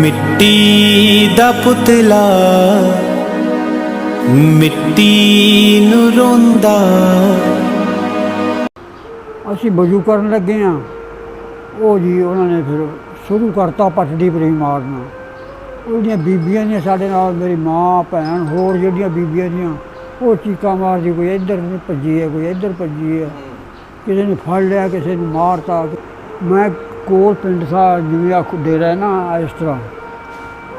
मिट्टी दा पुतला मिट्टी नूं रोंदा। ਅਸੀਂ ਵਜੂ ਕਰਨ ਲੱਗੇ ਹਾਂ। ਉਹ ਜੀ ਉਹਨਾਂ ਨੇ ਫਿਰ ਸ਼ੁਰੂ ਕਰਤਾ ਪਟੜੀ ਪਰੀ ਮਾਰਨਾ। ਉਹਦੀਆਂ ਬੀਬੀਆਂ ਨੇ ਸਾਡੇ ਨਾਲ, ਮੇਰੀ ਮਾਂ ਭੈਣ ਹੋਰ ਜਿਹੜੀਆਂ ਬੀਬੀਆਂ ਦੀਆਂ, ਉਹ ਚੀਕਾਂ ਮਾਰਦੀ, ਕੋਈ ਇੱਧਰ ਭੱਜੀ ਹੈ, ਕੋਈ ਇੱਧਰ ਭੱਜੀ ਹੈ, ਕਿਸੇ ਨੇ ਫੜ ਲਿਆ, ਕਿਸੇ ਨੂੰ ਮਾਰਤਾ। ਮੈਂ ਕੋਲ ਪਿੰਡ ਸਾ ਜਿਵੇਂ ਆ ਡੇਰਾ ਨਾ, ਇਸ ਤਰ੍ਹਾਂ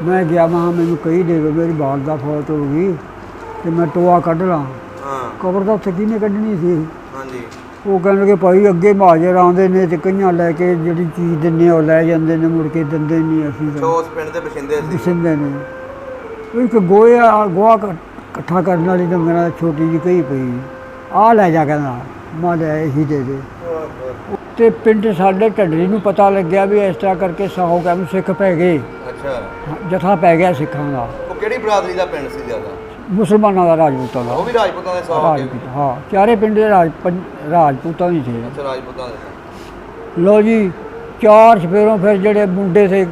ਮੈਂ ਗਿਆ, ਮੈਂ ਮੈਨੂੰ ਕਹੀ ਦੇ ਦਿਓ, ਮੇਰੀ ਬਾਲ ਦਾ ਫੌਤ ਹੋ ਗਈ ਅਤੇ ਮੈਂ ਟੋਆ ਕੱਢ ਲਾਂ। ਕਬਰ ਤਾਂ ਉੱਥੇ ਕਿਹਨੇ ਕੱਢਣੀ ਸੀ। ਉਹ ਕਹਿਣ ਲੱਗੇ ਭਾਈ ਅੱਗੇ ਮਹਾਜਰ ਆਉਂਦੇ ਨੇ ਅਤੇ ਕਈਆਂ ਲੈ ਕੇ ਜਿਹੜੀ ਚੀਜ਼ ਦਿੰਦੇ ਉਹ ਲੈ ਜਾਂਦੇ ਨੇ, ਮੁੜ ਕੇ ਦਿੰਦੇ ਨਹੀਂ। ਅਸੀਂ ਤਾਂ ਉਸ ਪਿੰਡ ਦੇ ਬਸਿੰਦੇ ਨੇ। ਉਹ ਇੱਕ ਗੋਹਾ ਇਕੱਠਾ ਕਰਨ ਵਾਲੀ ਤਾਂ ਮੇਰਾ ਛੋਟੀ ਜਿਹੀ ਕਹੀ ਪਈ, ਆਹ ਲੈ ਜਾ, ਕਹਿੰਦਾ ਮੈਂ ਲੈ ਇਹੀ ਦੇ ਦੇ। ਅਤੇ ਪਿੰਡ ਸਾਡੇ ਢੱਡਰੀ ਨੂੰ ਪਤਾ ਲੱਗਿਆ ਵੀ ਇਸ ਤਰ੍ਹਾਂ ਕਰਕੇ 100 ਕੈਮ ਸਿੱਖ ਪੈ ਗਏ। ਅੱਛਾ, ਜਥਾ ਪੈ ਗਿਆ ਸਿੱਖਾਂ ਦਾ। ਉਹ ਕਿਹੜੀ ਬਰਾਦਰੀ ਦਾ ਪਿੰਡ ਸੀ ਜ਼ਿਆਦਾ? ਮੁਸਲਮਾਨਾਂ ਦਾ, ਰਾਜਪੂਤਾਂ ਦਾ। ਉਹ ਵੀ ਰਾਜਪੂਤਾਂ ਦੇ 100? ਰਾਜਪੂਤ, ਹਾਂ, ਚਾਰੇ ਪਿੰਡ ਦੇ ਰਾਜਪੂਤਾਂ ਹੀ ਸੀ। ਅੱਛਾ, ਰਾਜਪੂਤਾਂ ਦੇ। ਲਓ ਜੀ, 4 ਚਫੇਰੋਂ ਫਿਰ ਜਿਹੜੇ ਮੁੰਡੇ ਸੇ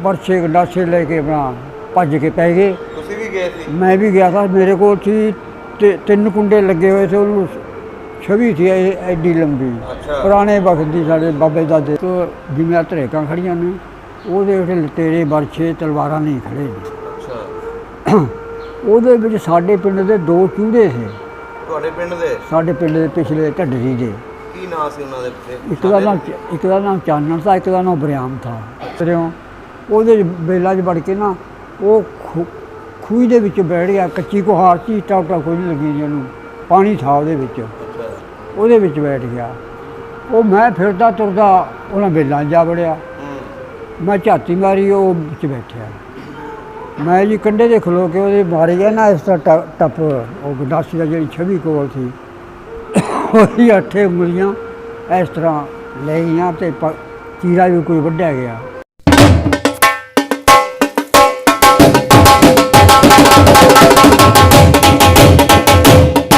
ਬਰਛੇ ਗੰਡਾਸੇ ਲੈ ਕੇ ਆਪਣਾ ਭੱਜ ਕੇ ਪੈ ਗਏ। ਤੁਸੀਂ ਵੀ ਗਏ ਸੀ? ਮੈਂ ਵੀ ਗਿਆ ਸੀ। ਮੇਰੇ ਕੋਲ ਸੀ 3 ਕੁੰਡੇ ਲੱਗੇ ਹੋਏ ਸੀ। ਉਹਨੂੰ ਛਵੀ ਸੀ ਐਡੀ ਲੰਬੀ, ਪੁਰਾਣੇ ਵਕਤ ਦੀ, ਸਾਡੇ ਬਾਬੇ ਦਾਦੇ ਤੋਂ। ਜਿਵੇਂ ਧਰੇਕਾਂ ਖੜੀਆਂ ਨੇ, ਉਹਦੇ ਉੱਤੇ ਲਟੇਰੇ ਬਰਛੇ ਤਲਵਾਰਾਂ ਨਹੀਂ ਖੜੇ ਨੇ। ਅੱਛਾ। ਉਹਦੇ ਵਿੱਚ ਸਾਡੇ ਪਿੰਡ ਦੇ 2 ਚੂੜੇ ਸੀ। ਤੁਹਾਡੇ ਪਿੰਡ ਦੇ? ਸਾਡੇ ਪਿੰਡ ਦੇ ਪਿਛਲੇ ਢੱਡਰੀ ਦੇ। ਕੀ ਨਾਂ ਸੀ ਉਹਨਾਂ ਦੇ? ਇੱਕ ਦਾ ਨਾਮ ਚਾਨਣ ਸੀ, ਇੱਕ ਦਾ ਨਾਮ ਬਰਿਆਮ ਸੀ। ਉਹਦੇ ਬੇਲਾ 'ਚ ਵੜ ਕੇ ਨਾ, ਉਹ ਖੂਹ ਦੇ ਵਿੱਚ ਬੈਠ ਗਿਆ। ਕੱਚੀ ਕੁਹਾਰ ਸੀ, ਟਾਪਟਾ ਕੋਈ ਨਹੀਂ ਲੱਗੀ, ਜਿਹਨੂੰ ਪਾਣੀ ਥਾ ਉਹਦੇ ਵਿੱਚ। ਉਹਦੇ ਵਿੱਚ ਬੈਠ ਗਿਆ। ਉਹ ਮੈਂ ਫਿਰਦਾ ਤੁਰਦਾ ਉਹਨਾਂ ਬੇਲਾਂ 'ਚ ਜਾ ਵੜਿਆ। ਮੈਂ ਝਾਤੀ ਮਾਰੀ, ਉਹ ਵਿੱਚ ਬੈਠਿਆ। ਮੈਂ ਜੀ ਕੰਢੇ 'ਤੇ ਖਲੋ ਕੇ ਉਹਦੇ ਮਾਰੇ ਗਿਆ ਨਾ, ਇਸ ਤਰ੍ਹਾਂ ਟੱਪ। ਉਹ ਗੰਡਾਸੀ ਦਾ ਜਿਹੜੀ ਛਵੀ ਕੋਲ ਸੀ, ਉਹਦੀ 8 ਉਂਗਲੀਆਂ ਇਸ ਤਰ੍ਹਾਂ ਲੈ ਗਈਆਂ ਅਤੇ ਚੀਰਾ ਵੀ ਕੋਈ ਵੱਢਿਆ ਗਿਆ।